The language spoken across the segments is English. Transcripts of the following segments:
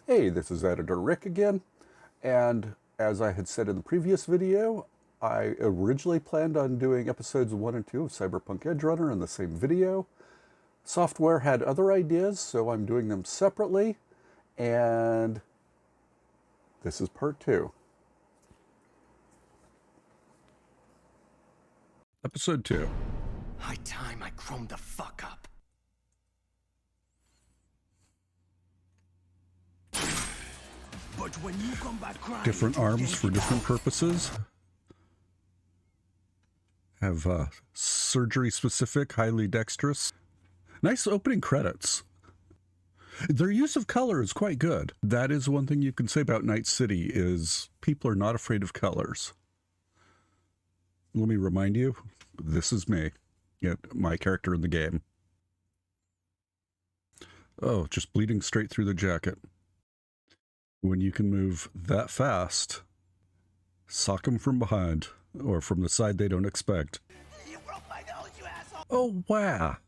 Hey, this is Editor Rick again, and as I had said in the previous video, I originally planned on doing episodes 1 and 2 of Cyberpunk Edgerunner in the same video. Software had other ideas, so I'm doing them separately, and this is part 2. Episode 2. High time I chrome the fuck up. But when you come back crying, Different arms for different purposes. Have surgery specific, highly dexterous. Nice opening credits. Their use of color is quite good. That is one thing you can say about Night City is people are not afraid of colors. Let me remind you, this is me, my character in the game. Oh, just bleeding straight through the jacket. When you can move that fast, sock them from behind, or from the side they don't expect. You broke my nose, you asshole! Oh, wow.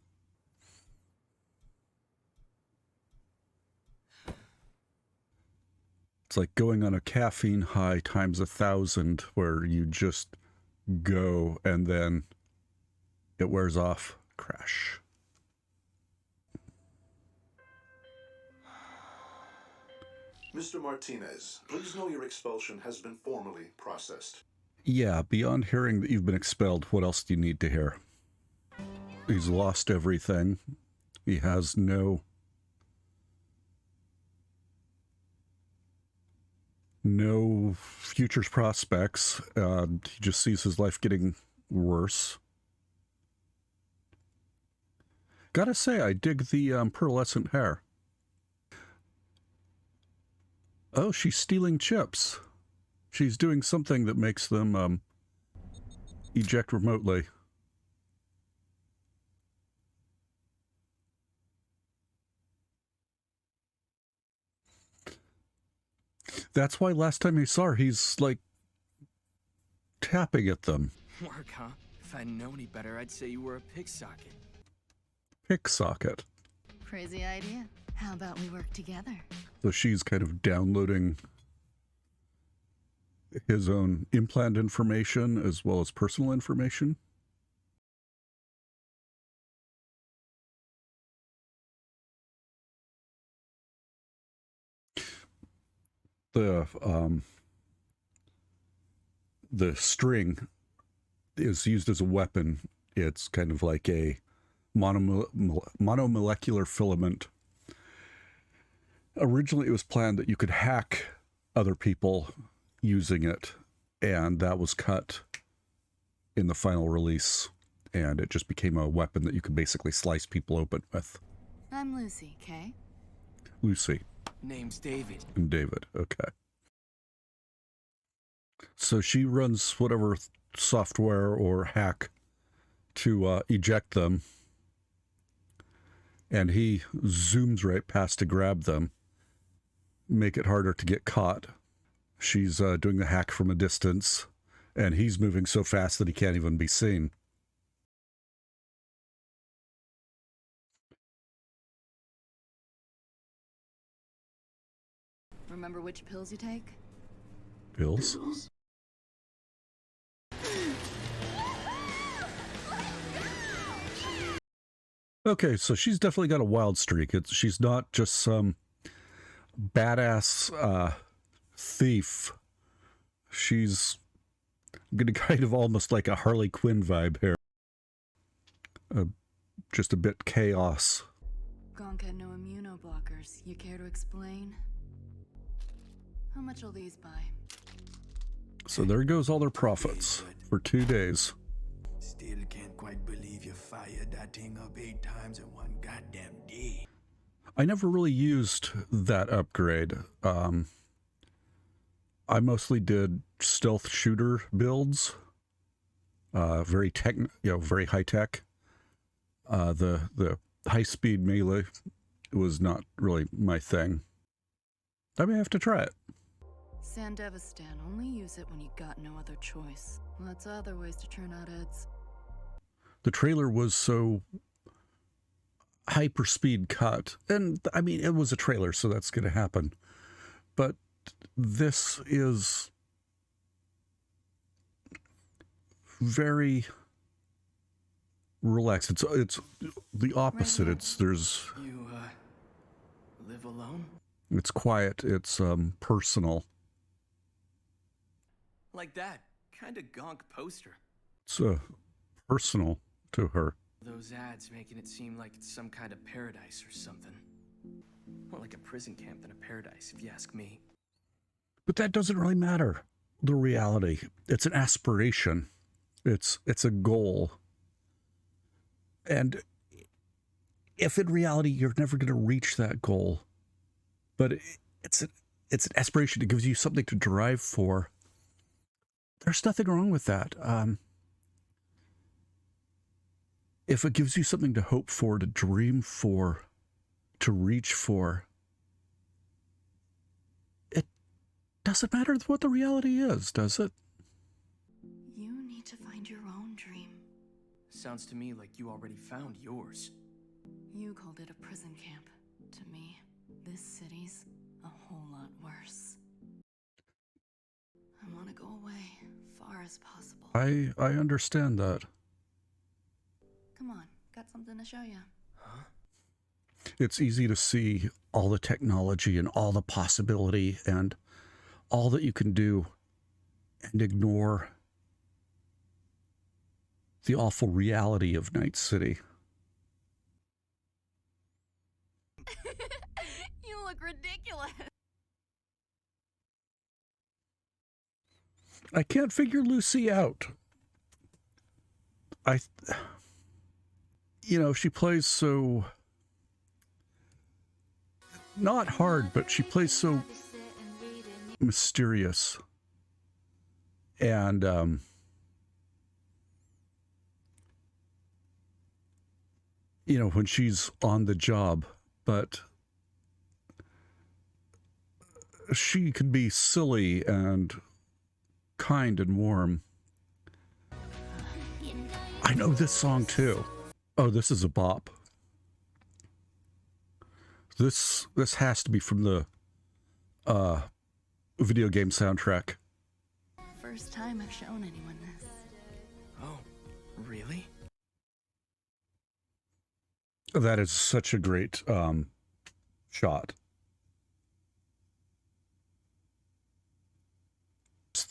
It's like going on a caffeine high times 1,000, where you just go and then it wears off. Crash. Mr. Martinez, please know your expulsion has been formally processed. Yeah, beyond hearing that you've been expelled, what else do you need to hear? He's lost everything. He has no future prospects. He just sees his life getting worse. Gotta say, I dig the pearlescent hair. Oh, she's stealing chips. She's doing something that makes them eject remotely. That's why last time you saw her, he's like tapping at them. Work, huh? If I didn't know any better, I'd say you were a pig socket. Pick socket. Crazy idea. How about we work together? So she's kind of downloading his own implant information as well as personal information. The string is used as a weapon. It's kind of like a monomolecular filament. Originally, it was planned that you could hack other people using it, and that was cut in the final release, and it just became a weapon that you could basically slice people open with. I'm Lucy, Kay. Lucy. Name's David. And David, okay. So she runs whatever software or hack to eject them, and he zooms right past to grab them, make it harder to get caught. She's doing the hack from a distance, and he's moving so fast that he can't even be seen. Remember which pills you take? Pills? Okay, so she's definitely got a wild streak. She's not just some badass thief. She's getting kind of almost like a Harley Quinn vibe here. Just a bit chaos. Gonk had no immunoblockers. You care to explain? How much will these buy? So there goes all their profits for 2 days. Still can't quite believe you fired that thing up 8 times in one goddamn day. I never really used that upgrade. I mostly did stealth shooter builds. Very very high tech. The high speed melee was not really my thing. I may have to try it. Sandevistan, only use it when you got no other choice. Lots of other ways to churn out Eds. The trailer was so hyperspeed cut, and I mean, it was a trailer, so that's going to happen. but this is very relaxed. It's the opposite. There's You, live alone? it's quiet. It's personal. Like that kind of gonk poster. It's personal to her. Those ads making it seem like it's some kind of paradise or something. More like a prison camp than a paradise, if you ask me. But that doesn't really matter. The reality. It's an aspiration. It's a goal. And if in reality you're never going to reach that goal, but it's an aspiration that gives you something to drive for, there's nothing wrong with that. If it gives you something to hope for, to dream for, to reach for, it doesn't matter what the reality is, does it? You need to find your own dream. Sounds to me like you already found yours. You called it a prison camp. To me, this city's a whole lot worse. I want to go away, far as possible. I understand that. Come on, got something to show you. Huh? It's easy to see all the technology and all the possibility and all that you can do and ignore the awful reality of Night City. You look ridiculous. I can't figure Lucy out. She plays so, not hard, but she plays so mysterious. And, when she's on the job, but she can be silly and kind and warm. I know this song too. Oh, this is a bop. This has to be from the video game soundtrack. First time I've shown anyone this. Oh, really? That is such a great shot.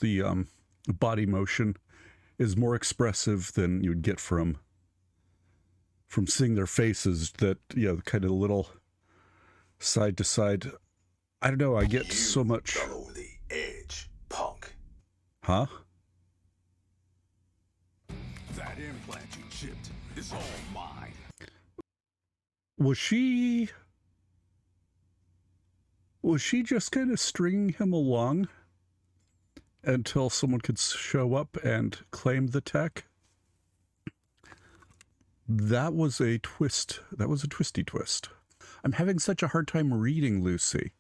The body motion is more expressive than you'd get from seeing their faces. That kind of little side to side. I don't know. I get so much. Follow the edge, punk. Huh? That implant you chipped is all mine. Was she just kind of stringing him along until someone could show up and claim the tech? That was a twist. That was a twisty twist. I'm having such a hard time reading Lucy.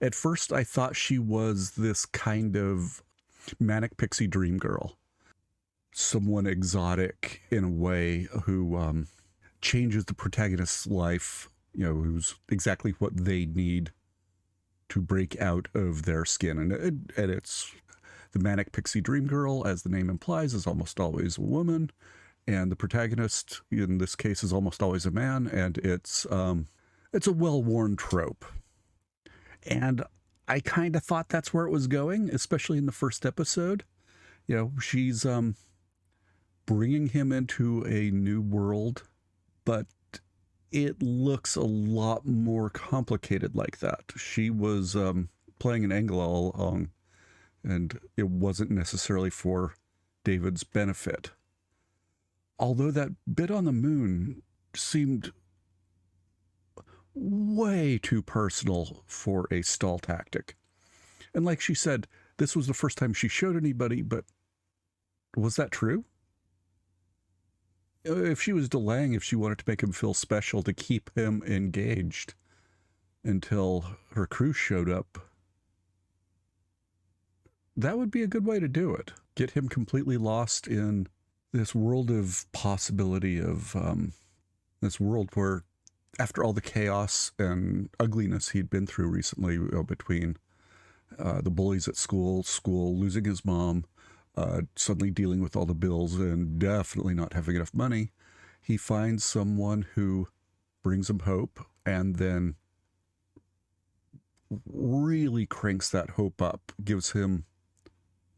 At first, I thought she was this kind of manic pixie dream girl. Someone exotic in a way who changes the protagonist's life, who's exactly what they need to break out of their skin. And it's the manic pixie dream girl, as the name implies, is almost always a woman. And the protagonist, in this case, is almost always a man. And it's a well-worn trope. And I kind of thought that's where it was going, especially in the first episode. She's bringing him into a new world, but it looks a lot more complicated like that. She was playing an angle all along, and it wasn't necessarily for David's benefit. Although that bit on the moon seemed way too personal for a stall tactic. And like she said, this was the first time she showed anybody, but was that true? If she was delaying, if she wanted to make him feel special to keep him engaged until her crew showed up, that would be a good way to do it. Get him completely lost in this world of possibility, of this world where, after all the chaos and ugliness he'd been through recently, between the bullies at school, losing his mom, suddenly dealing with all the bills and definitely not having enough money. He finds someone who brings him hope and then really cranks that hope up, gives him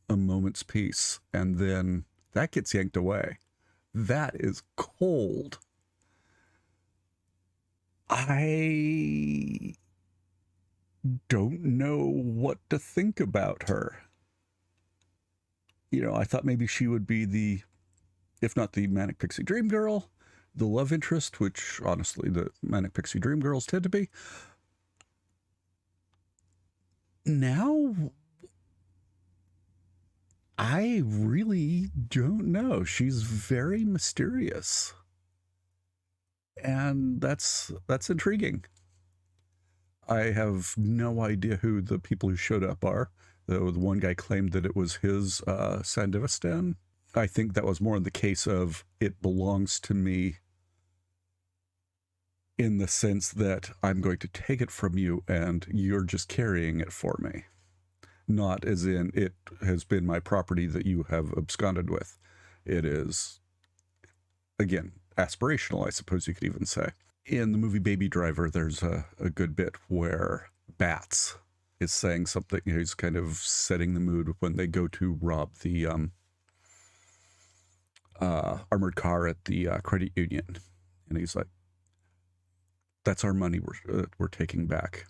a moment's peace, and then that gets yanked away. That is cold. I don't know what to think about her. You know, I thought maybe she would be the, if not the Manic Pixie Dream Girl, the love interest, which honestly the Manic Pixie Dream Girls tend to be. Now, I really don't know. She's very mysterious. And that's intriguing. I have no idea who the people who showed up are. Though the one guy claimed that it was his Sandevistan. I think that was more in the case of it belongs to me in the sense that I'm going to take it from you and you're just carrying it for me. Not as in it has been my property that you have absconded with. It is, again, aspirational, I suppose you could even say. In the movie Baby Driver, there's a good bit where Bats is saying something. He's kind of setting the mood when they go to rob the armored car at the credit union. And he's like, that's our money we're taking back.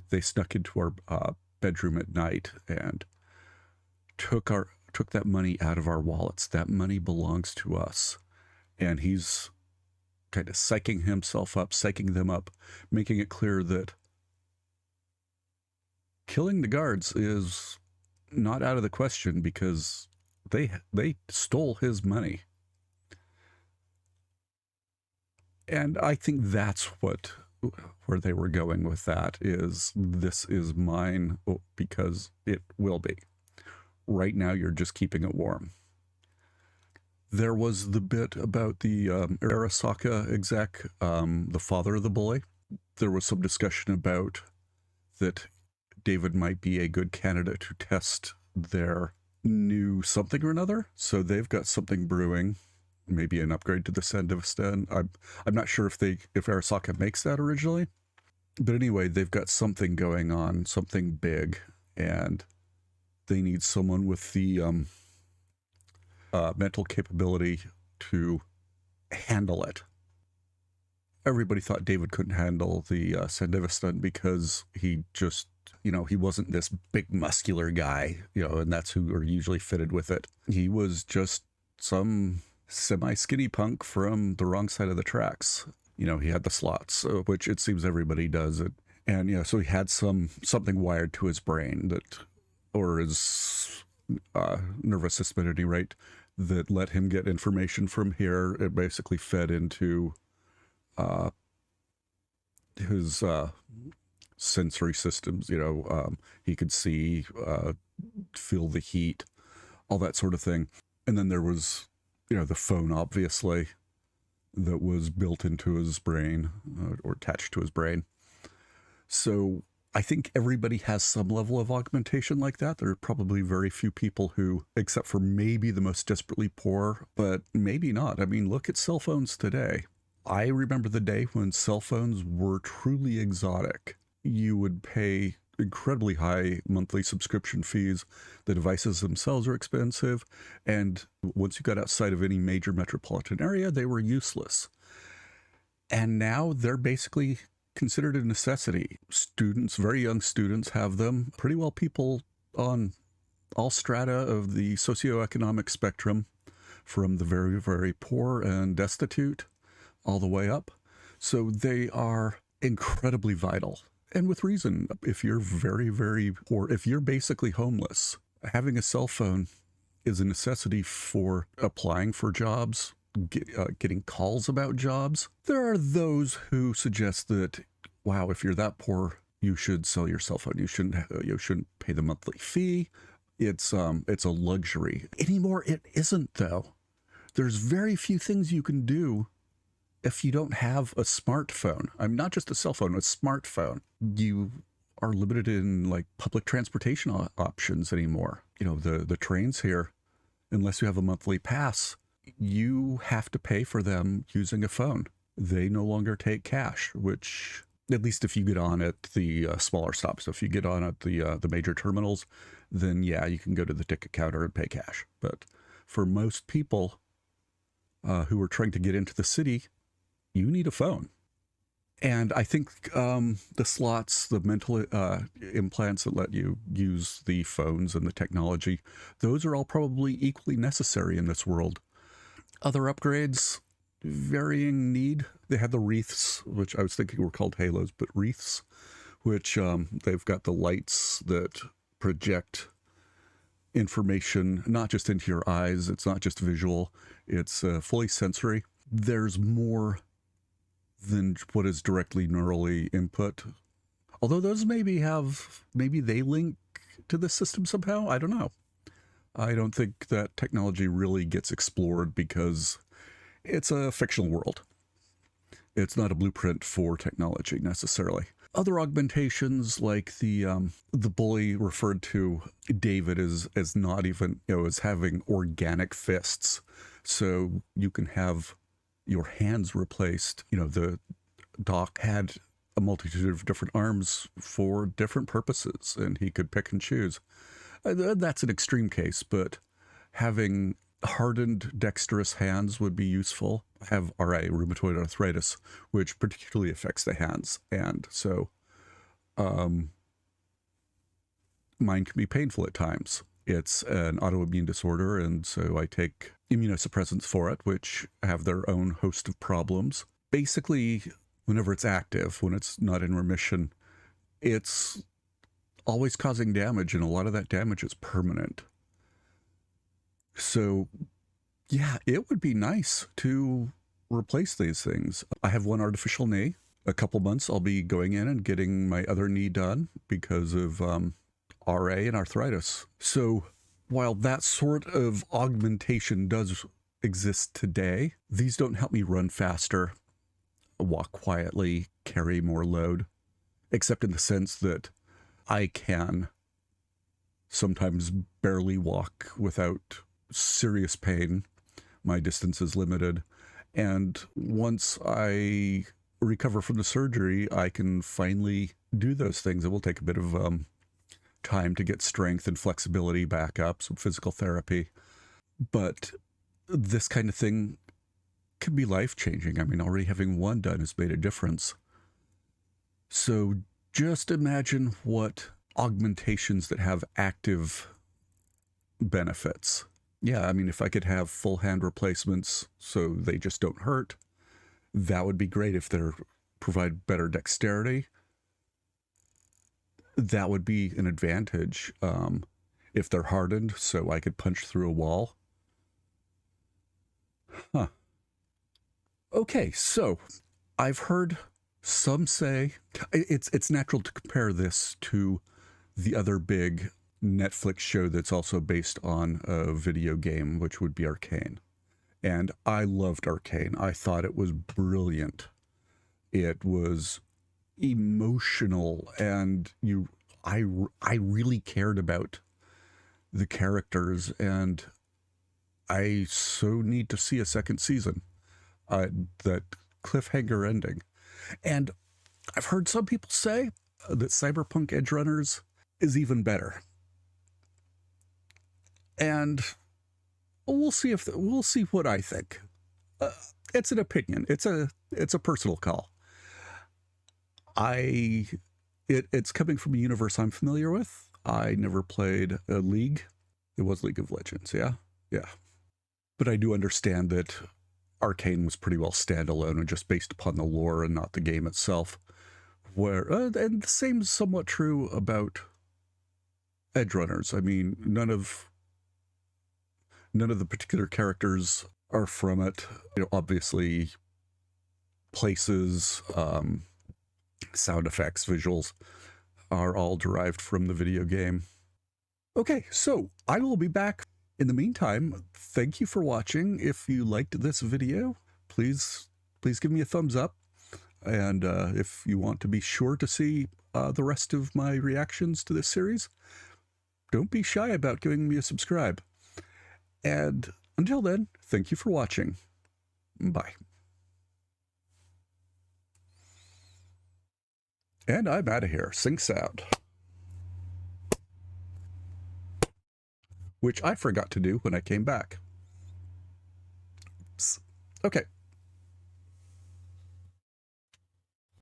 They snuck into our bedroom at night and took that money out of our wallets. That money belongs to us. And he's kind of psyching himself up, psyching them up, making it clear that killing the guards is not out of the question because they stole his money. And I think that's where they were going with that is, this is mine because it will be. Right now, you're just keeping it warm. There was the bit about the Arasaka exec, the father of the bully. There was some discussion about that David might be a good candidate to test their new something or another. So they've got something brewing, maybe an upgrade to the Sandevistan. I'm not sure if Arasaka makes that originally. But anyway, they've got something going on, something big, and they need someone with the mental capability to handle it. Everybody thought David couldn't handle the Sandevistan because he just, he wasn't this big muscular guy, and that's who are usually fitted with it. He was just some semi-skinny punk from the wrong side of the tracks. He had the slots, which it seems everybody does. And so he had something wired to his brain or his nervous system at any rate, that let him get information from here. It basically fed into his sensory systems. He could see, feel the heat, all that sort of thing. And then there was, the phone, obviously, that was built into his brain or attached to his brain. So I think everybody has some level of augmentation like that. There are probably very few people who, except for maybe the most desperately poor, but maybe not. I mean, look at cell phones today. I remember the day when cell phones were truly exotic. You would pay incredibly high monthly subscription fees. The devices themselves are expensive. And once you got outside of any major metropolitan area, they were useless. And now they're basically considered a necessity. Students, very young students, have them. Pretty well people on all strata of the socioeconomic spectrum, from the very, very poor and destitute all the way up. So they are incredibly vital. And with reason. If you're very, very poor, if you're basically homeless, having a cell phone is a necessity for applying for jobs, getting calls about jobs. There are those who suggest that, wow, if you're that poor, you should sell your cell phone. You shouldn't pay the monthly fee. It's a luxury. Anymore, it isn't, though. There's very few things you can do if you don't have a smartphone. I'm not just a cell phone, a smartphone. You are limited in like public transportation options anymore. You know, the trains here, unless you have a monthly pass, you have to pay for them using a phone. They no longer take cash, which, at least if you get on at the smaller stops. So if you get on at the major terminals, then yeah, you can go to the ticket counter and pay cash. But for most people who are trying to get into the city, you need a phone. And I think the slots, the mental implants that let you use the phones and the technology, those are all probably equally necessary in this world. Other upgrades, varying need. They had the wreaths, which I was thinking were called halos, but wreaths, which they've got the lights that project information, not just into your eyes. It's not just visual. It's fully sensory. There's more than what is directly neurally input. Although those maybe they link to the system somehow. I don't know. I don't think that technology really gets explored because it's a fictional world. It's not a blueprint for technology necessarily. Other augmentations, like the bully referred to David as not even, as having organic fists. So you can have your hands replaced. The Doc had a multitude of different arms for different purposes, and he could pick and choose. That's an extreme case, but having hardened dexterous hands would be useful. I have RA, rheumatoid arthritis, which particularly affects the hands, and so mine can be painful at times. It's an autoimmune disorder, and so I take immunosuppressants for it, which have their own host of problems. Basically, whenever it's active, when it's not in remission, it's always causing damage, and a lot of that damage is permanent. So, yeah, it would be nice to replace these things. I have one artificial knee. A couple months, I'll be going in and getting my other knee done because of RA and arthritis. So while that sort of augmentation does exist today, these don't help me run faster, walk quietly, carry more load, except in the sense that I can sometimes barely walk without serious pain. My distance is limited. And once I recover from the surgery, I can finally do those things. It will take a bit of time to get strength and flexibility back up, some physical therapy. But this kind of thing can be life-changing. I mean, already having one done has made a difference. So just imagine what augmentations that have active benefits. Yeah, I mean, if I could have full hand replacements so they just don't hurt, that would be great. If they provide better dexterity, that would be an advantage. If they're hardened, so I could punch through a wall. Huh. Okay, so I've heard some say it's natural to compare this to the other big Netflix show that's also based on a video game, which would be Arcane. And I loved Arcane. I thought it was brilliant. It was emotional, and I really cared about the characters, and I so need to see a second season. That cliffhanger ending. And I've heard some people say that Cyberpunk Edgerunners is even better. And we'll see what I think. It's an opinion. It's a personal call. It's coming from a universe I'm familiar with. I never played a League. It was League of Legends, yeah? Yeah. But I do understand that Arcane was pretty well standalone and just based upon the lore and not the game itself. And the same is somewhat true about Edgerunners. I mean, none of the particular characters are from it. Obviously, places, sound effects, visuals are all derived from the video game. Okay, so I will be back. In the meantime, thank you for watching. If you liked this video, please give me a thumbs up. And if you want to be sure to see the rest of my reactions to this series, don't be shy about giving me a subscribe. And until then, thank you for watching. Bye. And I'm out of here. Sync sound. Which I forgot to do when I came back. Oops. Okay.